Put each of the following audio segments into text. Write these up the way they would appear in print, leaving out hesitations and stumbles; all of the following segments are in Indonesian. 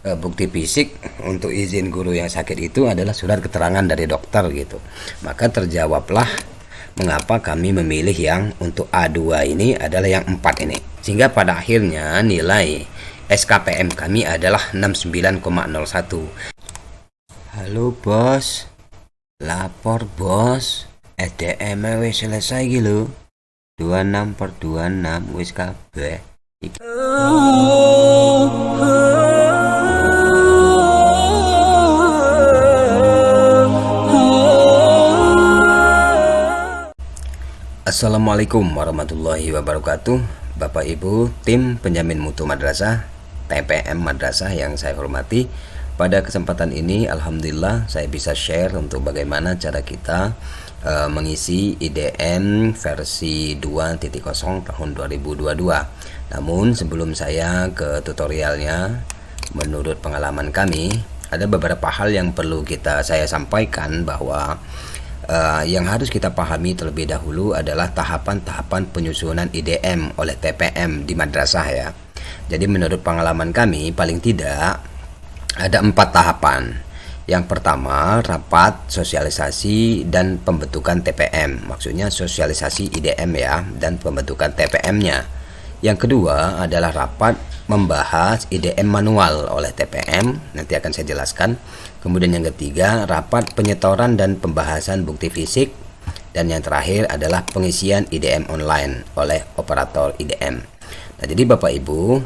bukti fisik untuk izin guru yang sakit itu adalah surat keterangan dari dokter gitu. Maka terjawablah mengapa kami memilih yang untuk A2 ini adalah yang 4 ini. Sehingga pada akhirnya nilai SKPM kami adalah 69,01. Halo bos, lapor bos, SDM wis selesai gitu. 26/26 wis kabeh. Assalamualaikum warahmatullahi wabarakatuh. Bapak Ibu tim penjamin mutu madrasah TPM madrasah yang saya hormati, pada kesempatan ini alhamdulillah saya bisa share untuk bagaimana cara kita mengisi IDM versi 2.0 tahun 2022. Namun sebelum saya ke tutorialnya, menurut pengalaman kami ada beberapa hal yang perlu saya sampaikan bahwa yang harus kita pahami terlebih dahulu adalah tahapan-tahapan penyusunan IDM oleh TPM di madrasah ya. Jadi menurut pengalaman kami paling tidak ada 4 tahapan. Yang pertama, rapat sosialisasi dan pembentukan TPM. Maksudnya sosialisasi IDM ya, dan pembentukan TPM-nya. Yang kedua adalah rapat membahas IDM manual oleh TPM. Nanti akan saya jelaskan. Kemudian yang ketiga, rapat penyetoran dan pembahasan bukti fisik. Dan yang terakhir adalah pengisian IDM online oleh operator IDM. Nah, jadi Bapak Ibu,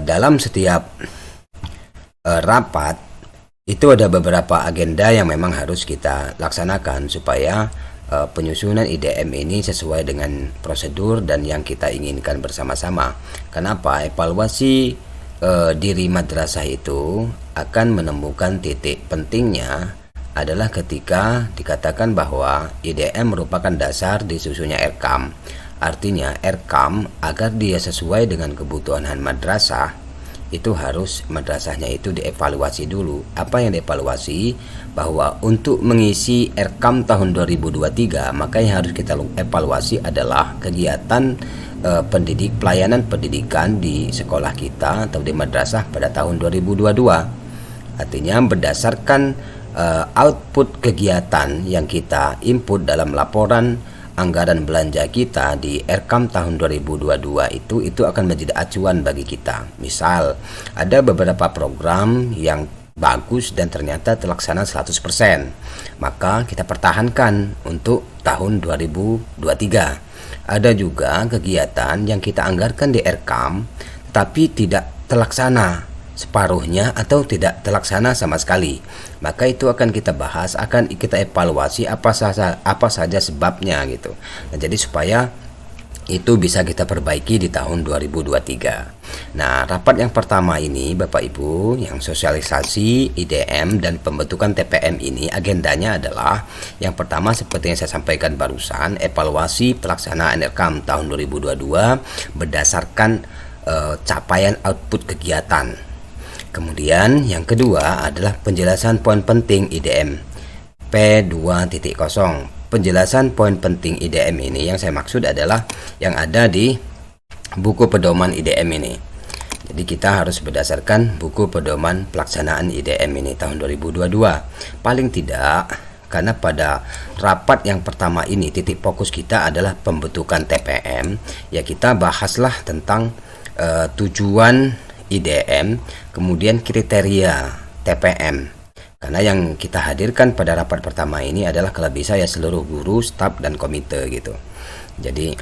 dalam setiap rapat itu ada beberapa agenda yang memang harus kita laksanakan supaya penyusunan IDM ini sesuai dengan prosedur dan yang kita inginkan bersama-sama. Kenapa? Evaluasi diri madrasah itu akan menemukan titik pentingnya adalah ketika dikatakan bahwa IDM merupakan dasar disusunnya RKAM. Artinya RKAM agar dia sesuai dengan kebutuhan madrasah, itu harus madrasahnya itu dievaluasi dulu. Apa yang dievaluasi? Bahwa untuk mengisi RKAM tahun 2023, maka yang harus kita evaluasi adalah kegiatan pelayanan pendidikan di sekolah kita atau di madrasah pada tahun 2022. Artinya berdasarkan output kegiatan yang kita input dalam laporan anggaran belanja kita di RKAM tahun 2022 itu akan menjadi acuan bagi kita. Misal ada beberapa program yang bagus dan ternyata terlaksana 100%, maka kita pertahankan untuk tahun 2023. Ada juga kegiatan yang kita anggarkan di RKAM tapi tidak terlaksana separuhnya atau tidak terlaksana sama sekali, maka itu akan kita bahas, akan kita evaluasi apa saja sebabnya gitu. Nah, jadi supaya itu bisa kita perbaiki di tahun 2023. Nah, rapat yang pertama ini Bapak Ibu, yang sosialisasi IDM dan pembentukan TPM ini agendanya adalah yang pertama seperti yang saya sampaikan barusan, evaluasi pelaksanaan RKAM tahun 2022 berdasarkan capaian output kegiatan. Kemudian yang kedua adalah penjelasan poin penting IDM P2.0. Penjelasan poin penting IDM ini yang saya maksud adalah yang ada di buku pedoman IDM ini. Jadi kita harus berdasarkan buku pedoman pelaksanaan IDM ini tahun 2022. Paling tidak, karena pada rapat yang pertama ini titik fokus kita adalah pembentukan TPM, ya kita bahaslah tentang tujuan IDM, kemudian kriteria TPM. Karena yang kita hadirkan pada rapat pertama ini adalah kalau bisa ya seluruh guru, staf dan komite gitu. Jadi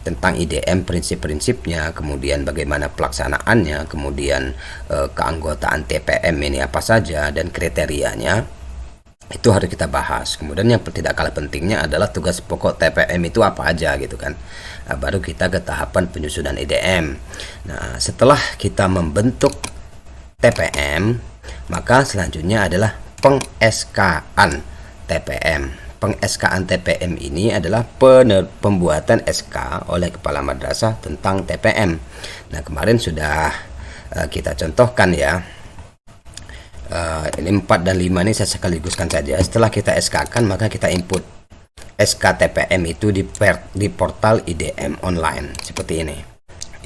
tentang IDM, prinsip-prinsipnya, kemudian bagaimana pelaksanaannya, kemudian keanggotaan TPM ini apa saja dan kriterianya, itu harus kita bahas. Kemudian yang tidak kalah pentingnya adalah tugas pokok TPM itu apa aja gitu kan. Nah, baru kita ke tahapan penyusunan IDM. Nah, setelah kita membentuk TPM, maka selanjutnya adalah peng-SK-an TPM. Peng-SK-an TPM ini adalah pembuatan SK oleh kepala madrasah tentang TPM. Nah, kemarin sudah kita contohkan ya. Ini 4 dan 5 ini saya sekaliguskan saja. Setelah kita SK-kan, maka kita input SK TPM itu di portal IDM online seperti ini.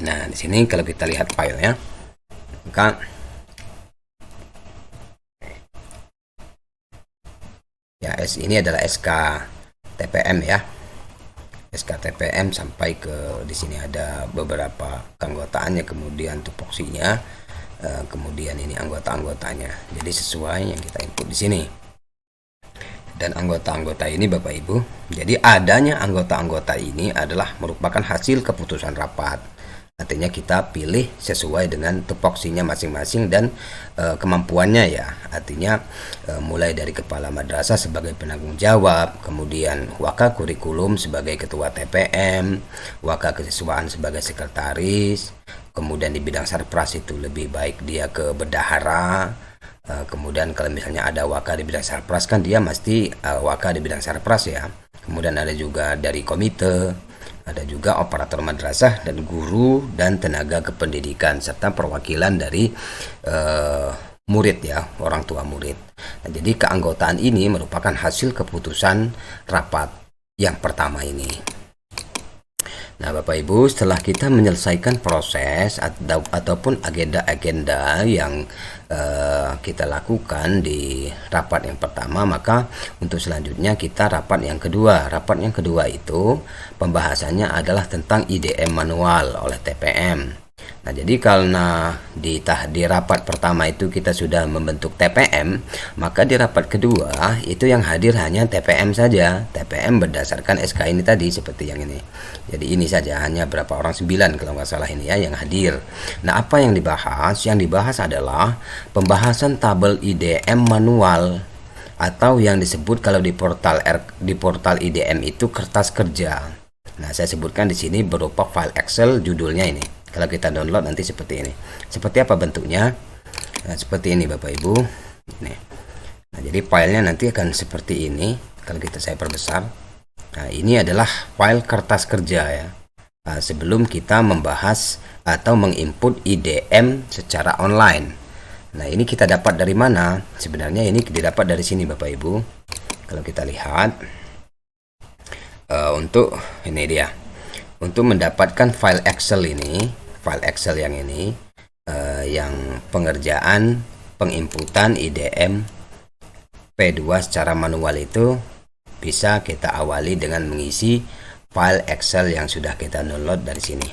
Nah, di sini kalau kita lihat filenya, maka ini adalah SK TPM ya. SK TPM sampai ke di sini ada beberapa keanggotaannya, kemudian tupoksinya, kemudian ini anggota-anggotanya. Jadi sesuai yang kita input di sini. Dan anggota-anggota ini Bapak Ibu, jadi adanya anggota-anggota ini adalah merupakan hasil keputusan rapat. Artinya kita pilih sesuai dengan tupoksinya masing-masing dan kemampuannya ya. Artinya mulai dari kepala madrasah sebagai penanggung jawab, kemudian waka kurikulum sebagai ketua TPM, waka kesiswaan sebagai sekretaris, kemudian di bidang sarpras itu lebih baik dia ke bendahara. Kemudian kalau misalnya ada waka di bidang sarpras kan dia mesti waka di bidang sarpras ya. Kemudian ada juga dari komite, ada juga operator madrasah dan guru dan tenaga kependidikan serta perwakilan dari murid ya, orang tua murid. Nah, jadi keanggotaan ini merupakan hasil keputusan rapat yang pertama ini. Nah, Bapak Ibu, setelah kita menyelesaikan proses ataupun agenda-agenda yang kita lakukan di rapat yang pertama, maka untuk selanjutnya kita rapat yang kedua. Rapat yang kedua itu pembahasannya adalah tentang IDM manual oleh TPM. Nah, jadi karena di rapat pertama itu kita sudah membentuk TPM, maka di rapat kedua itu yang hadir hanya TPM saja. TPM berdasarkan SK ini tadi seperti yang ini. Jadi ini saja, hanya berapa orang, 9 kalau nggak salah ini ya yang hadir. Nah, apa yang dibahas? Yang dibahas adalah pembahasan tabel IDM manual atau yang disebut kalau di portal IDM itu kertas kerja. Nah, saya sebutkan di sini berupa file Excel, judulnya ini. Kalau kita download nanti seperti ini. Seperti apa bentuknya? Nah, seperti ini Bapak Ibu. Nih. Nah, jadi filenya nanti akan seperti ini. Kalau saya perbesar. Nah, ini adalah file kertas kerja ya. Nah, sebelum kita membahas atau menginput IDM secara online. Nah, ini kita dapat dari mana? Sebenarnya ini didapat dari sini Bapak Ibu. Kalau kita lihat untuk ini dia. Untuk mendapatkan file Excel ini, file Excel yang ini, yang pengerjaan penginputan IDM P2 secara manual itu bisa kita awali dengan mengisi file Excel yang sudah kita download dari sini.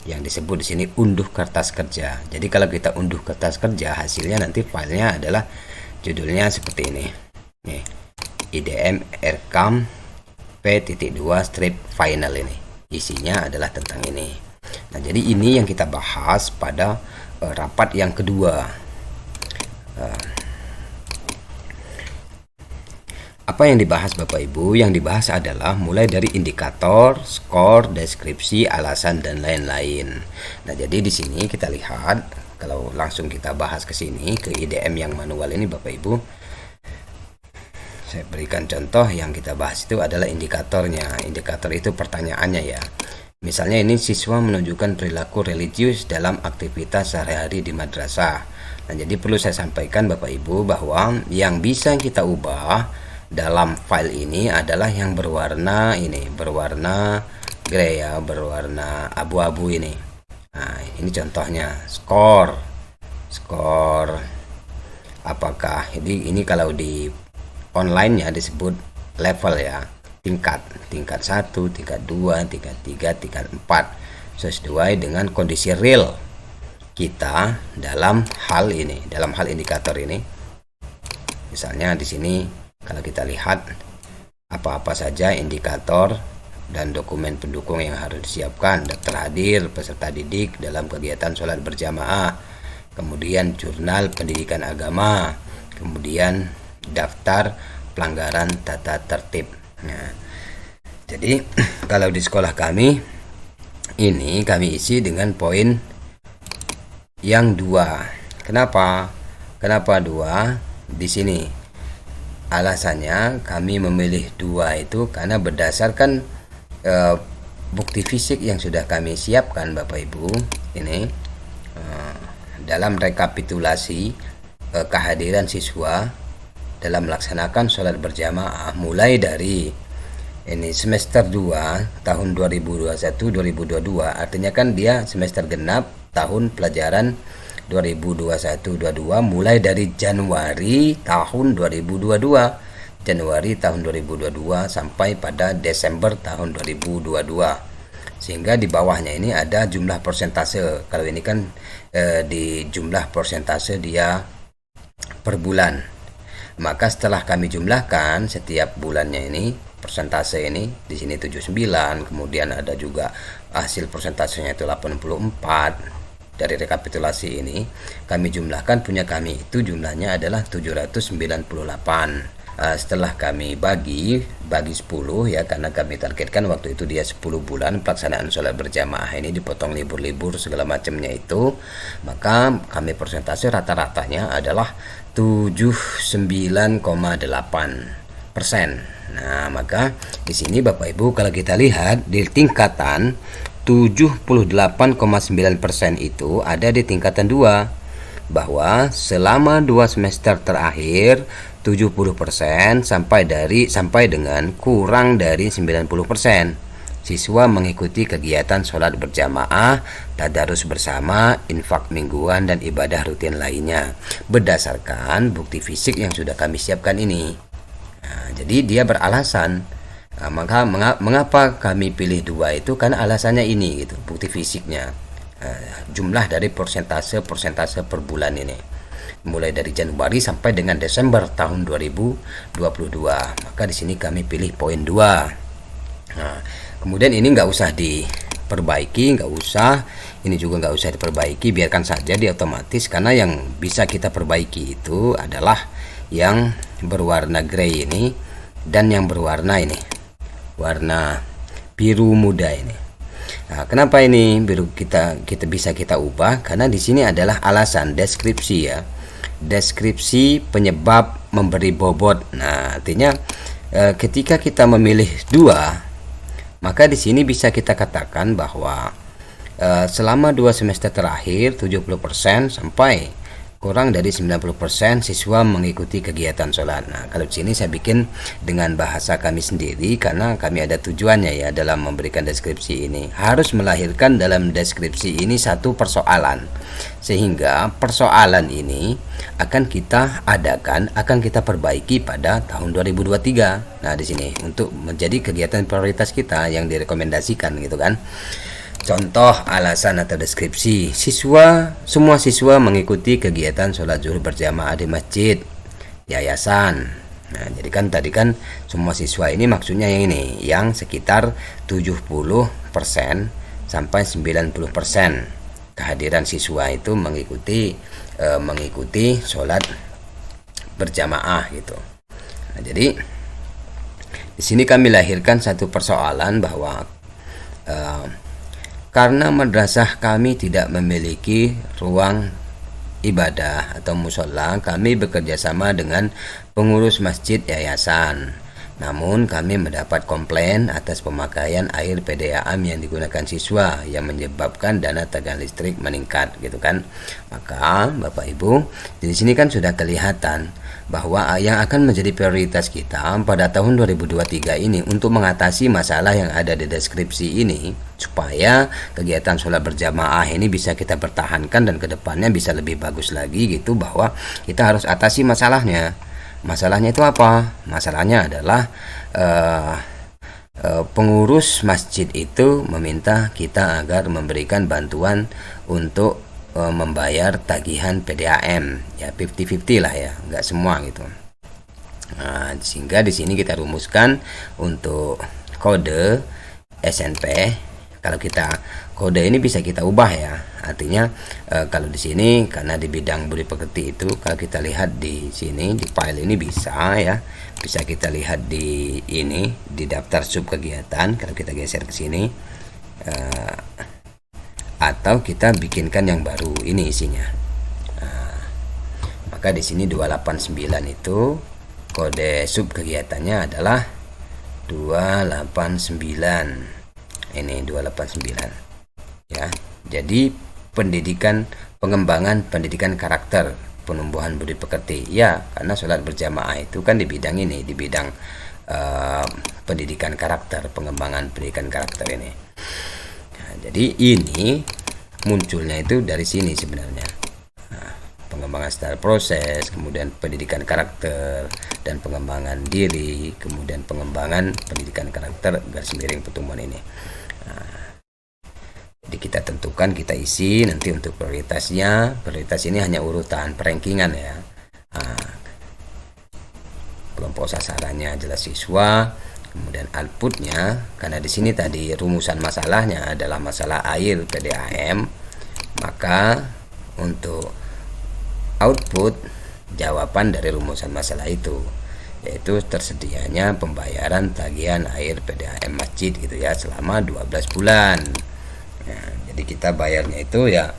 Yang disebut di sini unduh kertas kerja. Jadi kalau kita unduh kertas kerja, hasilnya nanti filenya adalah judulnya seperti ini. Nih, IDM Erkam P.2 strip final ini. Isinya adalah tentang ini. Nah, jadi ini yang kita bahas pada rapat yang kedua. Apa yang dibahas Bapak Ibu? Yang dibahas adalah mulai dari indikator, skor, deskripsi, alasan dan lain-lain. Nah, jadi di sini kita lihat kalau langsung kita bahas ke sini ke IDM yang manual ini Bapak Ibu. Saya berikan contoh yang kita bahas itu adalah indikatornya. Indikator itu pertanyaannya ya. Misalnya ini siswa menunjukkan perilaku religius dalam aktivitas sehari-hari di madrasah. Nah, jadi perlu saya sampaikan Bapak Ibu bahwa yang bisa kita ubah dalam file ini adalah yang berwarna ini, berwarna grey ya, berwarna abu-abu ini. Nah, ini contohnya skor. Skor apakah ini kalau di online-nya disebut level ya, tingkat 1, tingkat 2, tingkat 3, tingkat 4 sesuai dengan kondisi real kita dalam hal ini, dalam hal indikator ini. Misalnya di sini kalau kita lihat apa-apa saja indikator dan dokumen pendukung yang harus disiapkan, daftar hadir peserta didik dalam kegiatan sholat berjamaah, kemudian jurnal pendidikan agama, kemudian daftar pelanggaran tata tertib. Nah, jadi kalau di sekolah kami ini kami isi dengan poin yang 2. Kenapa 2? Di sini alasannya kami memilih 2 itu karena berdasarkan bukti fisik yang sudah kami siapkan Bapak Ibu ini dalam rekapitulasi kehadiran siswa dalam melaksanakan sholat berjamaah mulai dari ini semester 2 tahun 2021-2022, artinya kan dia semester genap tahun pelajaran 2021-22 mulai dari Januari tahun 2022. Januari tahun 2022 sampai pada Desember tahun 2022. Sehingga di bawahnya ini ada jumlah persentase. Kalau ini kan di jumlah persentase dia per bulan. Maka setelah kami jumlahkan setiap bulannya ini persentase ini, di sini 79, kemudian ada juga hasil persentasenya itu 84. Dari rekapitulasi ini kami jumlahkan, punya kami itu jumlahnya adalah 798. Setelah kami bagi 10 ya, karena kami targetkan waktu itu dia 10 bulan pelaksanaan sholat berjamaah ini, dipotong libur-libur segala macamnya itu, maka kami persentase rata-ratanya adalah 79,8%. Nah, maka di sini Bapak Ibu kalau kita lihat di tingkatan 78,9% itu ada di tingkatan 2, bahwa selama 2 semester terakhir 70% sampai dengan kurang dari 90% siswa mengikuti kegiatan sholat berjamaah, tadarus bersama, infak mingguan, dan ibadah rutin lainnya berdasarkan bukti fisik yang sudah kami siapkan ini. Nah, jadi dia beralasan. Nah, mengapa kami pilih 2 itu, karena alasannya ini gitu, bukti fisiknya. Jumlah dari persentase per bulan ini mulai dari Januari sampai dengan Desember tahun 2022. Maka di sini kami pilih poin 2. Nah, kemudian ini nggak usah diperbaiki, ini juga nggak usah diperbaiki, biarkan saja dia otomatis, karena yang bisa kita perbaiki itu adalah yang berwarna grey ini dan yang berwarna ini, warna biru muda ini. Nah, kenapa ini biru kita bisa kita ubah? Karena di sini adalah alasan deskripsi ya. Deskripsi penyebab memberi bobot. Nah, artinya ketika kita memilih 2, maka di sini bisa kita katakan bahwa selama 2 semester terakhir 70% sampai kurang dari 90% siswa mengikuti kegiatan sholat. Nah, kalau di sini saya bikin dengan bahasa kami sendiri, karena kami ada tujuannya ya dalam memberikan deskripsi ini. Harus melahirkan dalam deskripsi ini satu persoalan, sehingga persoalan ini akan kita perbaiki pada tahun 2023. Nah, di sini untuk menjadi kegiatan prioritas kita yang direkomendasikan gitu kan. Contoh alasan atau deskripsi, semua siswa mengikuti kegiatan sholat zuhur berjamaah di masjid yayasan. Nah, jadi kan tadi kan semua siswa ini maksudnya yang ini, yang sekitar 70% sampai 90% kehadiran siswa itu mengikuti sholat berjamaah gitu. Nah, jadi di sini kami lahirkan satu persoalan bahwa karena madrasah kami tidak memiliki ruang ibadah atau musola, kami bekerja sama dengan pengurus masjid yayasan. Namun kami mendapat komplain atas pemakaian air PDAM yang digunakan siswa yang menyebabkan dana tagihan listrik meningkat gitu kan. Maka Bapak Ibu, di sini kan sudah kelihatan bahwa yang akan menjadi prioritas kita pada tahun 2023 ini untuk mengatasi masalah yang ada di deskripsi ini, supaya kegiatan sholat berjamaah ini bisa kita pertahankan dan kedepannya bisa lebih bagus lagi gitu, bahwa kita harus atasi masalahnya. Masalahnya itu apa? Masalahnya adalah pengurus masjid itu meminta kita agar memberikan bantuan untuk membayar tagihan PDAM ya, 50-50 lah ya, nggak semua gitu. Nah, sehingga di sini kita rumuskan untuk kode SNP. Kalau kita kode ini bisa kita ubah ya, artinya kalau di sini karena di bidang budi pekerti itu, kalau kita lihat di sini di file ini bisa ya, bisa kita lihat di ini di daftar sub kegiatan. Kalau kita geser ke sini atau kita bikinkan yang baru ini isinya. Maka di sini 289 itu kode sub kegiatannya adalah 289. Ini 289 ya. Jadi pengembangan pendidikan karakter, penumbuhan budi pekerti ya, karena sholat berjamaah itu kan di bidang ini, di bidang pendidikan karakter, pengembangan pendidikan karakter ini. Nah, jadi ini munculnya itu dari sini sebenarnya. Nah, pengembangan style proses, kemudian pendidikan karakter dan pengembangan diri, kemudian pengembangan pendidikan karakter garis miring pertumbuhan ini. Jadi kita tentukan, kita isi nanti untuk prioritasnya. Prioritas ini hanya urutan perankingan ya. Kelompok sasarannya jelas siswa, kemudian outputnya, karena di sini tadi rumusan masalahnya adalah masalah air PDAM, maka untuk output jawaban dari rumusan masalah itu yaitu tersedianya pembayaran tagihan air PDAM masjid gitu ya selama 12 bulan. Nah, jadi kita bayarnya itu ya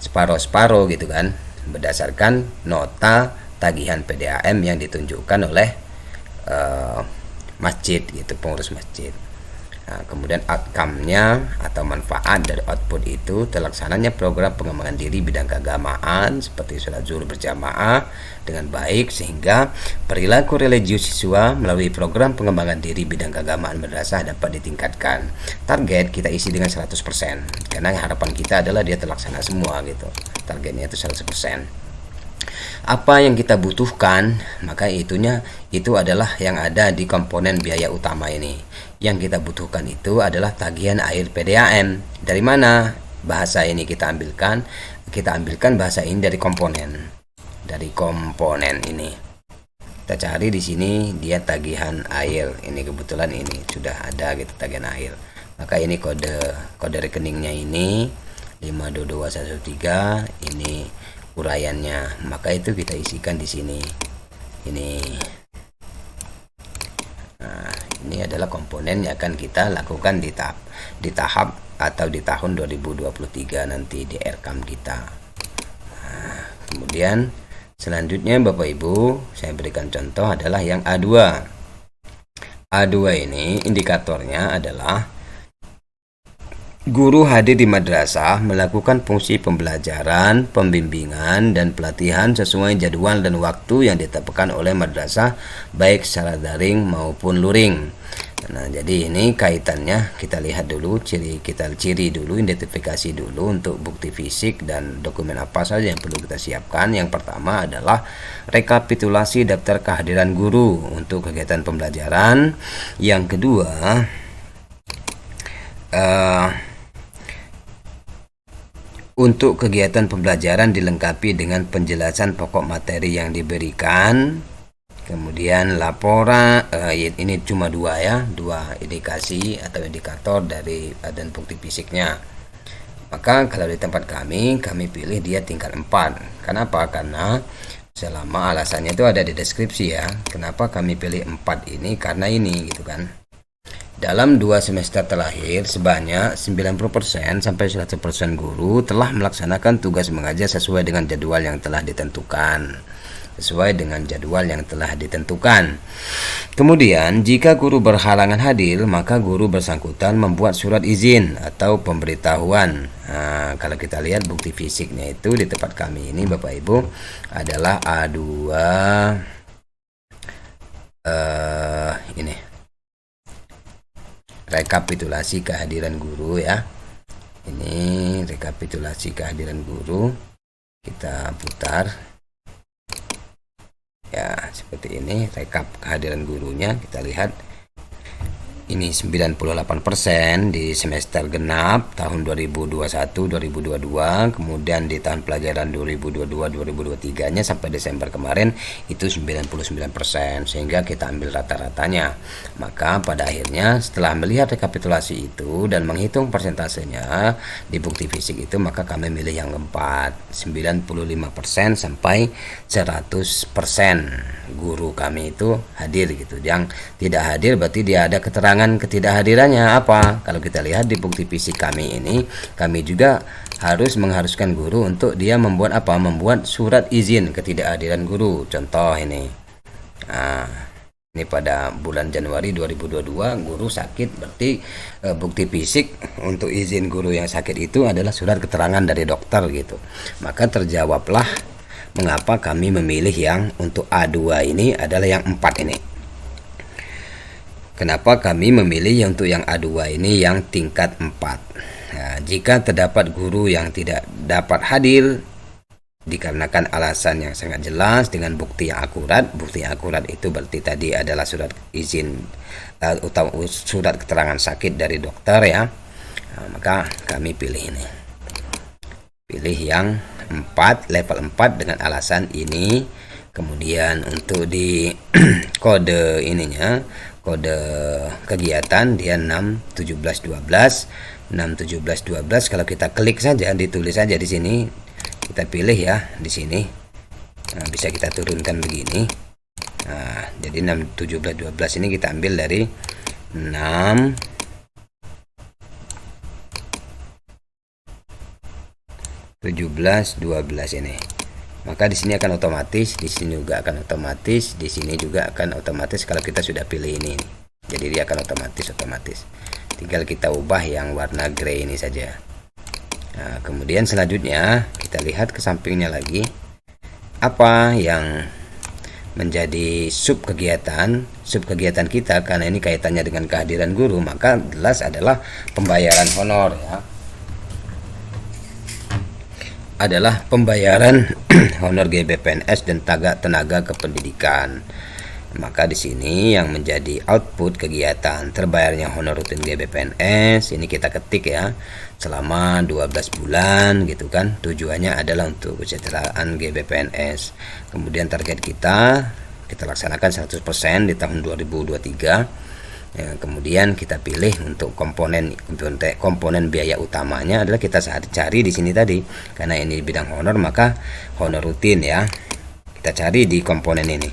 separuh-separuh gitu kan, berdasarkan nota tagihan PDAM yang ditunjukkan oleh masjid gitu, pengurus masjid. Nah, kemudian outcome-nya atau manfaat dari output itu terlaksananya program pengembangan diri bidang keagamaan seperti sholat zuhur berjamaah dengan baik, sehingga perilaku religius siswa melalui program pengembangan diri bidang keagamaan madrasah dapat ditingkatkan. Target kita isi dengan 100%, karena harapan kita adalah dia terlaksana semua gitu. Targetnya itu 100%. Apa yang kita butuhkan, maka itu adalah yang ada di komponen biaya utama ini. Yang kita butuhkan itu adalah tagihan air PDAM. Dari mana bahasa ini kita ambilkan? Kita ambilkan bahasa ini dari komponen. Dari komponen ini. Kita cari di sini dia tagihan air. Ini kebetulan ini sudah ada gitu tagihan air. Maka ini kode rekeningnya ini 52213, ini uraiannya, maka itu kita isikan di sini. Ini adalah komponen yang akan kita lakukan di tahap atau di tahun 2023 nanti di RKAM kita. Kemudian selanjutnya Bapak Ibu, saya berikan contoh adalah yang A2. A2 ini indikatornya adalah guru hadir di madrasah melakukan fungsi pembelajaran, pembimbingan, dan pelatihan sesuai jadwal dan waktu yang ditetapkan oleh madrasah, baik secara daring maupun luring. Nah, jadi ini kaitannya kita lihat dulu, kita ciri dulu, identifikasi dulu untuk bukti fisik dan dokumen apa saja yang perlu kita siapkan. Yang pertama adalah rekapitulasi daftar kehadiran guru untuk kegiatan pembelajaran. Yang kedua, untuk kegiatan pembelajaran dilengkapi dengan penjelasan pokok materi yang diberikan. Kemudian laporan, ini cuma dua indikasi atau indikator dari dan bukti fisiknya. Maka kalau di tempat kami pilih dia tingkat 4. Kenapa? Karena selama alasannya itu ada di deskripsi ya. Kenapa kami pilih 4 ini? Karena ini gitu kan. Dalam 2 semester terakhir sebanyak 90% sampai 100% guru telah melaksanakan tugas mengajar sesuai dengan jadwal yang telah ditentukan. Kemudian jika guru berhalangan hadir, maka guru bersangkutan membuat surat izin atau pemberitahuan. Nah, kalau kita lihat bukti fisiknya itu di tempat kami ini Bapak Ibu adalah A2 ini rekapitulasi kehadiran guru ya. Ini rekapitulasi kehadiran guru. Kita putar. Ya, seperti ini rekap kehadiran gurunya. Kita lihat ini 98% di semester genap tahun 2021-2022, kemudian di tahun pelajaran 2022-2023 nya sampai Desember kemarin itu 99%, sehingga kita ambil rata-ratanya. Maka pada akhirnya setelah melihat rekapitulasi itu dan menghitung persentasenya di bukti fisik itu, maka kami milih yang keempat, 95% sampai 100% guru kami itu hadir gitu. Yang tidak hadir berarti dia ada keterangan ketidakhadirannya apa. Kalau kita lihat di bukti fisik kami ini, kami juga mengharuskan guru untuk dia membuat apa? Membuat surat izin ketidakhadiran guru. Contoh ini. Nah, ini pada bulan Januari 2022 guru sakit, berarti bukti fisik untuk izin guru yang sakit itu adalah surat keterangan dari dokter gitu. Maka terjawablah mengapa kami memilih yang untuk A2 ini adalah yang 4 ini. Kenapa kami memilih untuk yang A2 ini yang tingkat 4? Nah, jika terdapat guru yang tidak dapat hadir dikarenakan alasan yang sangat jelas dengan bukti yang akurat. Bukti yang akurat itu berarti tadi adalah surat izin atau surat keterangan sakit dari dokter ya. Maka kami pilih ini, pilih yang 4, level 4 dengan alasan ini. Kemudian untuk di kode ininya, kode kegiatan dia 61712. Kalau kita klik saja, ditulis saja di sini, kita pilih ya di sini. Bisa kita turunkan begini. Jadi 61712 ini kita ambil dari 6 17 12 ini. Maka di sini akan otomatis, di sini juga akan otomatis, di sini juga akan otomatis kalau kita sudah pilih ini. Jadi dia akan otomatis. Tinggal kita ubah yang warna grey ini saja. Nah, kemudian selanjutnya kita lihat ke sampingnya lagi apa yang menjadi sub kegiatan kita, karena ini kaitannya dengan kehadiran guru, maka jelas adalah pembayaran honor ya. Adalah pembayaran honor GBPNS dan tenaga kependidikan. Maka di sini yang menjadi output kegiatan terbayarnya honor rutin GBPNS ini kita ketik ya, selama 12 bulan gitu kan. Tujuannya adalah untuk kesejahteraan GBPNS. Kemudian target kita laksanakan 100% di tahun 2023. Ya, kemudian kita pilih untuk komponen biaya utamanya adalah kita cari di sini tadi, karena ini bidang honor maka honor rutin ya. Kita cari di komponen ini,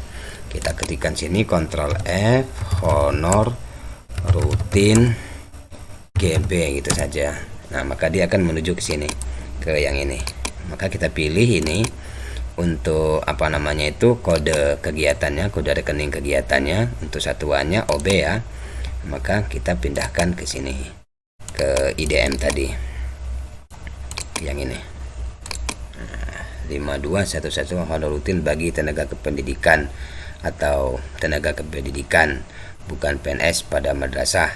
kita ketikkan sini Ctrl F, honor rutin GB gitu saja. Nah, maka dia akan menuju ke sini, ke yang ini. Maka kita pilih ini untuk apa namanya itu, kode kegiatannya, kode rekening kegiatannya, untuk satuannya OB ya. Maka kita pindahkan ke sini, ke IDM tadi yang ini. 5211 honor rutin bagi tenaga kependidikan atau tenaga kependidikan bukan PNS pada madrasah,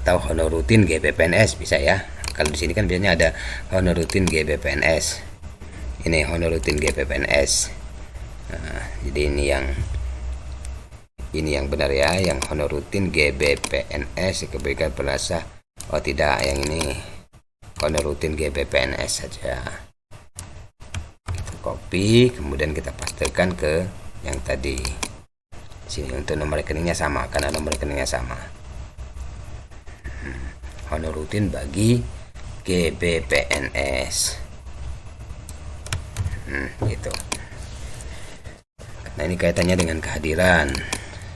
atau honor rutin GBPNS bisa ya. Kalau di sini kan biasanya ada honor rutin GBPNS. Ini honor rutin GBPNS. Jadi ini yang benar ya, yang honor rutin GBPNS kebaikan madrasah. Oh tidak, yang ini honor rutin GBPNS saja. Kita copy, kemudian kita pastekan ke yang tadi. Sini untuk nomor rekeningnya sama, karena nomor rekeningnya sama. Honor rutin bagi GBPNS. Gitu. Nah, ini kaitannya dengan kehadiran.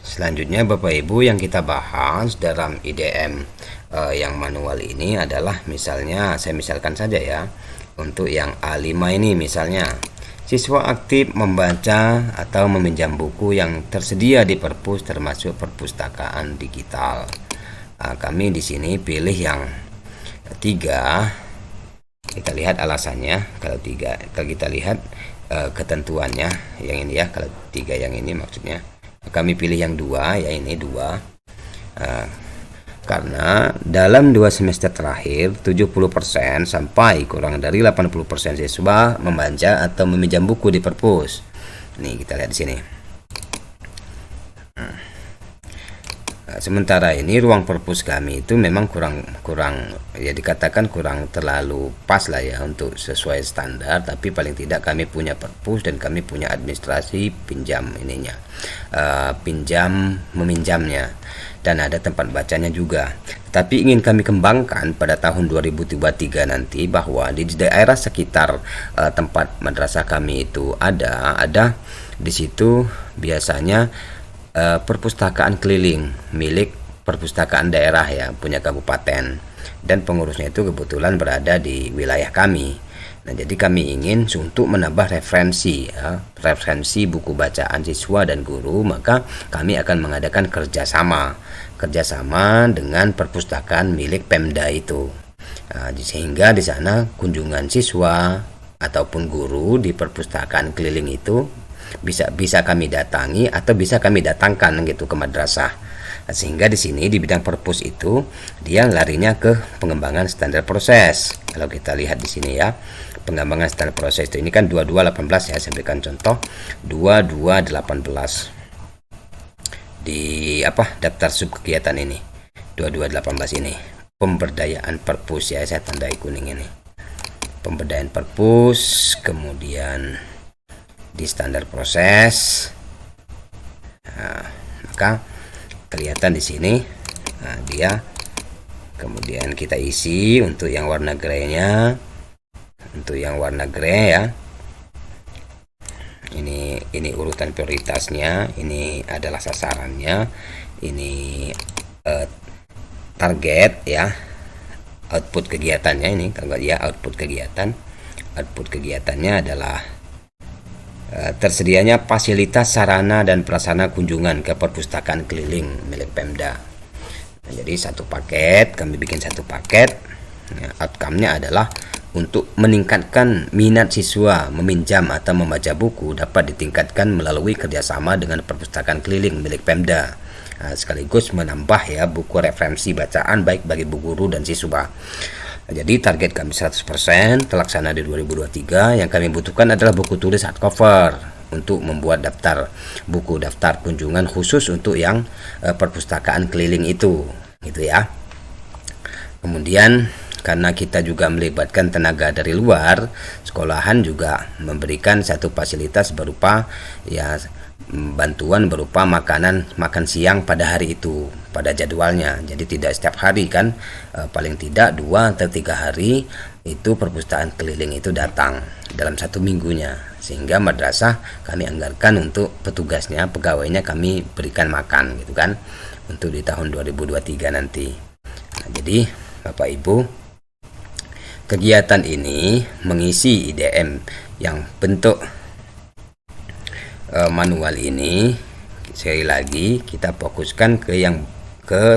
Selanjutnya Bapak Ibu yang kita bahas dalam IDM yang manual ini adalah misalnya, saya misalkan saja ya, untuk yang A5 ini misalnya, siswa aktif membaca atau meminjam buku yang tersedia di perpus termasuk perpustakaan digital. Kami di sini pilih yang 3. Kita lihat alasannya. Kalau kita lihat ketentuannya yang ini ya, kalau 3 yang ini maksudnya. Kami pilih yang 2 ya, ini 2. Karena dalam 2 semester terakhir 70% sampai kurang dari 80% siswa membaca atau meminjam buku di perpus. Nih kita lihat di sini. Sementara ini ruang perpus kami itu memang kurang ya, dikatakan kurang terlalu pas lah ya untuk sesuai standar, tapi paling tidak kami punya perpus dan kami punya administrasi pinjam ininya, pinjam meminjamnya, dan ada tempat bacanya juga. Tapi ingin kami kembangkan pada tahun 2023 nanti bahwa di daerah sekitar tempat madrasah kami itu ada di situ biasanya perpustakaan keliling milik perpustakaan daerah ya, punya kabupaten, dan pengurusnya itu kebetulan berada di wilayah kami. Nah, jadi kami ingin untuk menambah referensi buku bacaan siswa dan guru, maka kami akan mengadakan kerjasama dengan perpustakaan milik Pemda itu. Sehingga di sana kunjungan siswa ataupun guru di perpustakaan keliling itu bisa kami datangi atau bisa kami datangkan gitu ke madrasah. Sehingga di sini di bidang perpus itu dia larinya ke pengembangan standar proses. Kalau kita lihat di sini ya, pengembangan standar proses itu. Ini kan 2218 ya, saya berikan contoh 2218 di daftar sub kegiatan ini 2218 ini pemberdayaan perpus ya, saya tandai kuning ini pemberdayaan perpus. Kemudian di standar proses, maka kelihatan di sini dia. Kemudian kita isi untuk yang warna grey-nya, untuk yang warna grey ya. Ini urutan prioritasnya, ini adalah sasarannya, ini target ya, output kegiatannya ini kalau ya output kegiatannya adalah tersedianya fasilitas sarana dan prasarana kunjungan ke perpustakaan keliling milik Pemda. Nah, jadi satu paket, kami bikin satu paket. Nah, outcome-nya adalah untuk meningkatkan minat siswa meminjam atau membaca buku dapat ditingkatkan melalui kerjasama dengan perpustakaan keliling milik Pemda. Nah, sekaligus menambah ya buku referensi bacaan baik bagi bu guru dan siswa. Nah, jadi target kami 100% terlaksana di 2023. Yang kami butuhkan adalah buku tulis hardcover untuk membuat daftar kunjungan khusus untuk yang perpustakaan keliling itu, gitu ya. Kemudian karena kita juga melibatkan tenaga dari luar, sekolahan juga memberikan satu fasilitas berupa ya bantuan berupa makan siang pada hari itu, pada jadwalnya. Jadi tidak setiap hari kan, paling tidak 2 atau 3 hari itu perpustakaan keliling itu datang dalam 1 minggunya, sehingga madrasah kami anggarkan untuk petugasnya, pegawainya kami berikan makan gitu kan, untuk di tahun 2023 nanti. Nah, jadi Bapak Ibu, kegiatan ini mengisi IDM yang bentuk manual ini. Sekali lagi kita fokuskan ke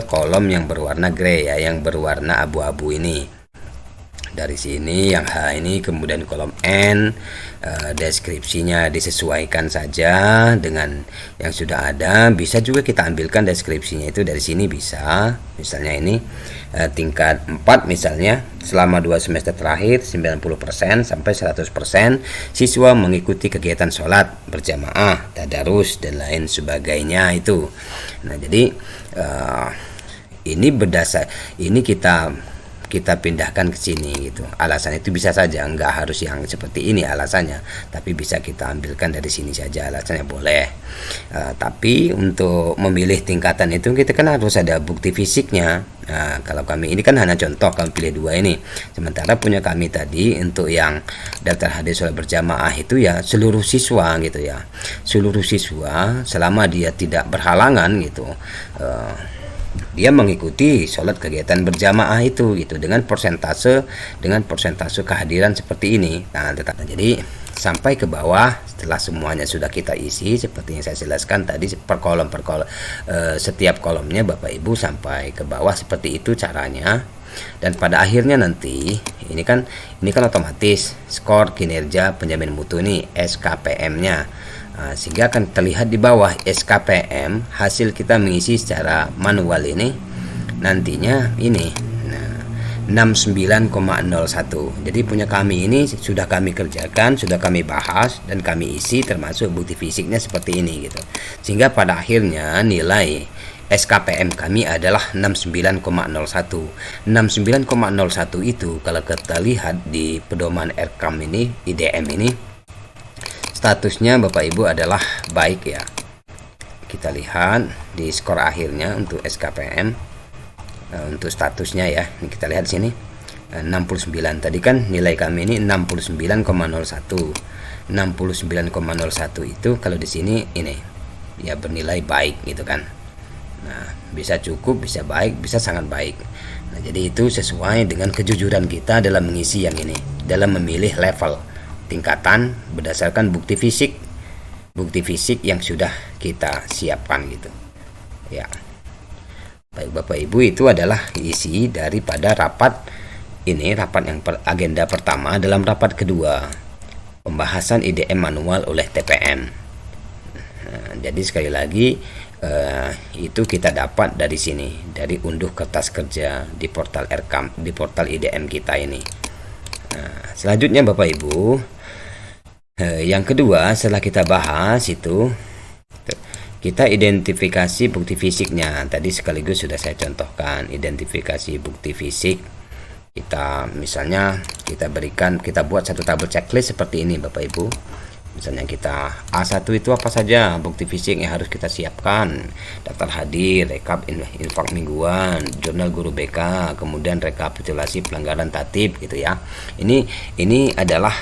kolom yang berwarna grey ya, yang berwarna abu-abu ini. Dari sini yang H ini, kemudian kolom N, deskripsinya disesuaikan saja dengan yang sudah ada. Bisa juga kita ambilkan deskripsinya itu dari sini bisa. Misalnya ini tingkat 4 misalnya, selama 2 semester terakhir 90% sampai 100% siswa mengikuti kegiatan sholat berjamaah, tadarus dan lain sebagainya itu. Nah, jadi ini berdasar ini kita pindahkan ke sini gitu. Alasan itu bisa saja, enggak harus yang seperti ini alasannya, tapi bisa kita ambilkan dari sini saja, alasannya boleh. Tapi untuk memilih tingkatan itu kita kan harus ada bukti fisiknya. Nah, kalau kami ini kan hanya contoh, kami pilih 2 ini. Sementara punya kami tadi untuk yang daftar hadir sholat berjamaah itu ya seluruh siswa gitu ya. Seluruh siswa selama dia tidak berhalangan gitu. Dia mengikuti sholat kegiatan berjamaah itu gitu dengan persentase kehadiran seperti ini. Nah, jadi sampai ke bawah setelah semuanya sudah kita isi seperti yang saya jelaskan tadi per kolom setiap kolomnya Bapak Ibu sampai ke bawah seperti itu caranya. Dan pada akhirnya nanti ini kan otomatis skor kinerja penjamin mutu ini SKPM-nya. Sehingga akan terlihat di bawah SKPM hasil kita mengisi secara manual ini nantinya ini 69,01. Jadi punya kami ini sudah kami kerjakan, sudah kami bahas dan kami isi termasuk bukti fisiknya seperti ini gitu. Sehingga pada akhirnya nilai SKPM kami adalah 69,01. 69,01 itu kalau kita lihat di pedoman RKAM ini, IDM ini, statusnya Bapak Ibu adalah baik ya. Kita lihat di skor akhirnya untuk SKPM, untuk statusnya ya. Ini kita lihat di sini 69. Tadi kan nilai kami ini 69,01. 69,01 itu kalau di sini ini ya bernilai baik gitu kan. Nah, bisa cukup, bisa baik, bisa sangat baik. Nah, jadi itu sesuai dengan kejujuran kita dalam mengisi yang ini, dalam memilih level tingkatan berdasarkan bukti fisik yang sudah kita siapkan gitu ya. Baik Bapak Ibu, itu adalah isi daripada rapat ini, rapat yang agenda pertama dalam rapat kedua pembahasan IDM manual oleh TPM. Nah, jadi sekali lagi itu kita dapat dari sini, dari unduh kertas kerja di portal RKAM, di portal IDM kita ini. Selanjutnya Bapak Ibu, yang kedua setelah kita bahas itu, kita identifikasi bukti fisiknya. Tadi sekaligus sudah saya contohkan identifikasi bukti fisik. Kita misalnya kita buat satu tabel checklist seperti ini Bapak Ibu. Misalnya kita A1 itu apa saja bukti fisik yang harus kita siapkan: daftar hadir, rekap infak mingguan, jurnal guru BK, kemudian rekapitulasi pelanggaran tatib gitu ya. Ini adalah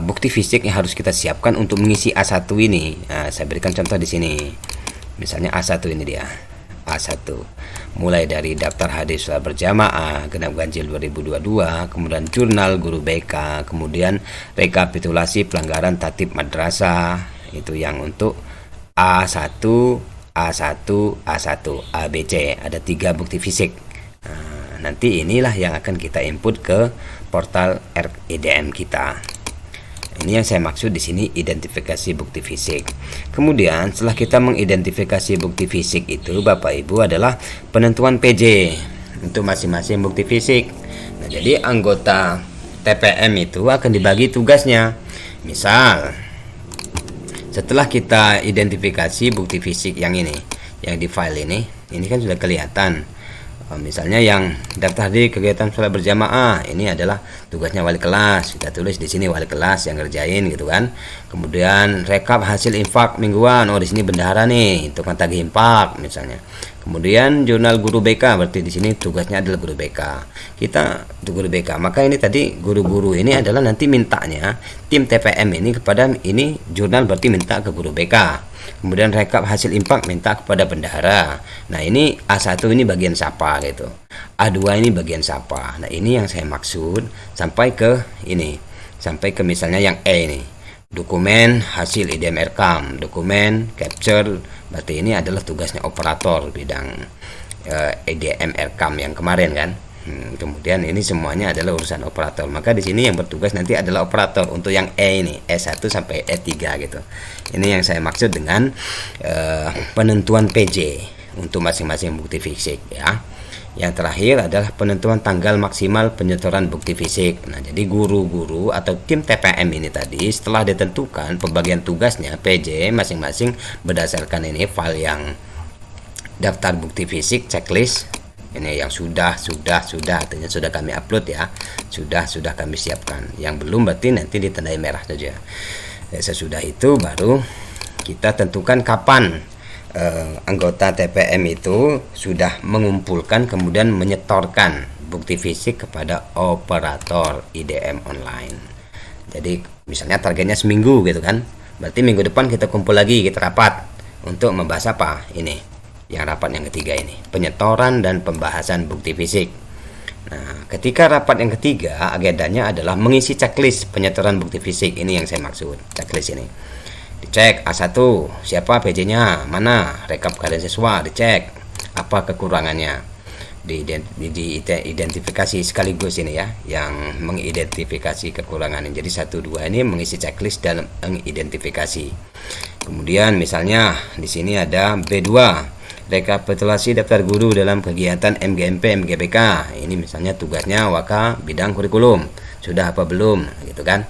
bukti fisik yang harus kita siapkan untuk mengisi A1 ini. Nah, saya berikan contoh di sini. Misalnya A1 ini dia. A1 mulai dari daftar hadir sholat berjamaah genap ganjil 2022, kemudian jurnal guru BK, kemudian rekapitulasi pelanggaran tatib madrasah. Itu yang untuk A1, A1, A1, ABC. Ada 3 bukti fisik. Nanti inilah yang akan kita input ke portal IDM kita. Ini yang saya maksud di sini identifikasi bukti fisik. Kemudian setelah kita mengidentifikasi bukti fisik itu Bapak Ibu adalah penentuan PJ untuk masing-masing bukti fisik. Nah, jadi anggota TPM itu akan dibagi tugasnya. Misal setelah kita identifikasi bukti fisik yang ini, yang di file ini kan sudah kelihatan. Misalnya yang daftar di kegiatan sholat berjamaah, ini adalah tugasnya wali kelas. Kita tulis di sini wali kelas yang ngerjain gitu kan. Kemudian rekap hasil infak mingguan. Oh, di sini bendahara nih, tukang tagih infak misalnya. Kemudian jurnal guru BK, berarti di sini tugasnya adalah guru BK. Kita untuk guru BK. Maka ini tadi guru-guru ini adalah nanti mintanya tim TPM ini kepada ini jurnal, berarti minta ke guru BK. Kemudian rekap hasil infak minta kepada bendahara. Nah, ini A1 ini bagian siapa gitu. A2 ini bagian siapa. Nah, ini yang saya maksud sampai ke ini. Sampai ke misalnya yang E ini. Dokumen hasil IDM rekam, dokumen capture, berarti ini adalah tugasnya operator bidang IDM rekam yang kemarin kan. Kemudian ini semuanya adalah urusan operator. Maka di sini yang bertugas nanti adalah operator untuk yang E ini, E1 sampai E3 gitu. Ini yang saya maksud dengan penentuan PJ untuk masing-masing bukti fisik ya. Yang terakhir adalah penentuan tanggal maksimal penyetoran bukti fisik. Nah, jadi guru-guru atau tim TPM ini tadi setelah ditentukan pembagian tugasnya PJ masing-masing berdasarkan ini file yang daftar bukti fisik checklist. Ini yang sudah artinya sudah kami upload ya, sudah kami siapkan. Yang belum berarti nanti ditandai merah saja. Sesudah itu baru kita tentukan kapan anggota TPM itu sudah mengumpulkan kemudian menyetorkan bukti fisik kepada operator IDM online. Jadi misalnya targetnya seminggu gitu kan, berarti minggu depan kita kumpul lagi, kita rapat untuk membahas apa ini. Yang rapat yang ketiga ini, penyetoran dan pembahasan bukti fisik. Nah, ketika rapat yang ketiga, agendanya adalah mengisi checklist penyetoran bukti fisik. Ini yang saya maksud, checklist ini. Dicek A1, siapa PJ-nya, mana, rekap keadaan siswa, dicek apa kekurangannya. Diidentifikasi sekaligus ini ya, yang mengidentifikasi kekurangan. Jadi 1, 2 ini mengisi checklist dan mengidentifikasi. Kemudian misalnya di sini ada B2, rekapitulasi daftar guru dalam kegiatan MGMP MGPK. Ini misalnya tugasnya Waka bidang kurikulum, sudah apa belum gitu kan.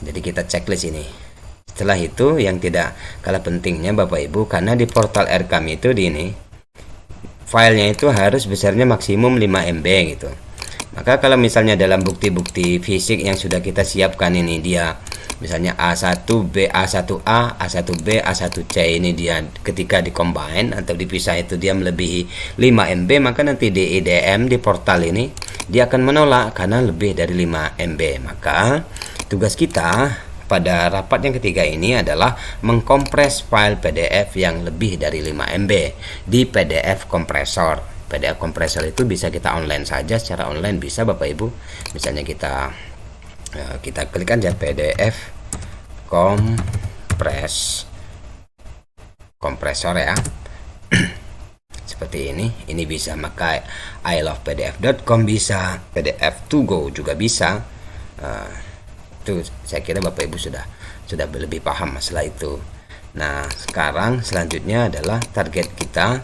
Jadi kita checklist ini. Setelah itu yang tidak kalah pentingnya Bapak Ibu, karena di portal RKAM itu di ini filenya itu harus besarnya maksimum 5 MB gitu. Maka kalau misalnya dalam bukti-bukti fisik yang sudah kita siapkan ini dia misalnya A1B, A1A, A1B, A1C ini dia ketika dikombine atau dipisah itu dia melebihi 5 MB, maka nanti di IDM di portal ini dia akan menolak karena lebih dari 5 MB. Maka tugas kita pada rapat yang ketiga ini adalah mengkompres file PDF yang lebih dari 5 MB di PDF kompresor. PDF kompresor itu bisa kita online saja, secara online bisa Bapak Ibu. Misalnya kita klik aja PDF kompresor ya. Seperti ini bisa, maka ilovepdf.com bisa, PDF to go juga bisa. Itu saya kira Bapak Ibu sudah lebih paham masalah itu. Nah, sekarang selanjutnya adalah target kita,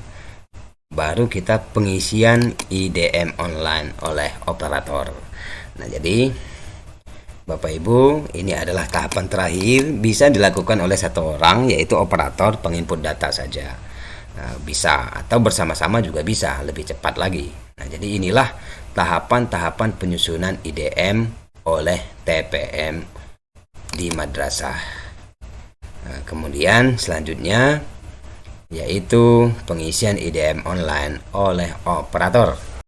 baru kita pengisian IDM online oleh operator. Nah, jadi Bapak Ibu, ini adalah tahapan terakhir, bisa dilakukan oleh satu orang, yaitu operator penginput data saja. Nah, bisa atau bersama-sama juga bisa, lebih cepat lagi. Nah, jadi inilah tahapan-tahapan penyusunan IDM oleh TPM di madrasah. Nah, kemudian selanjutnya yaitu pengisian IDM online oleh operator.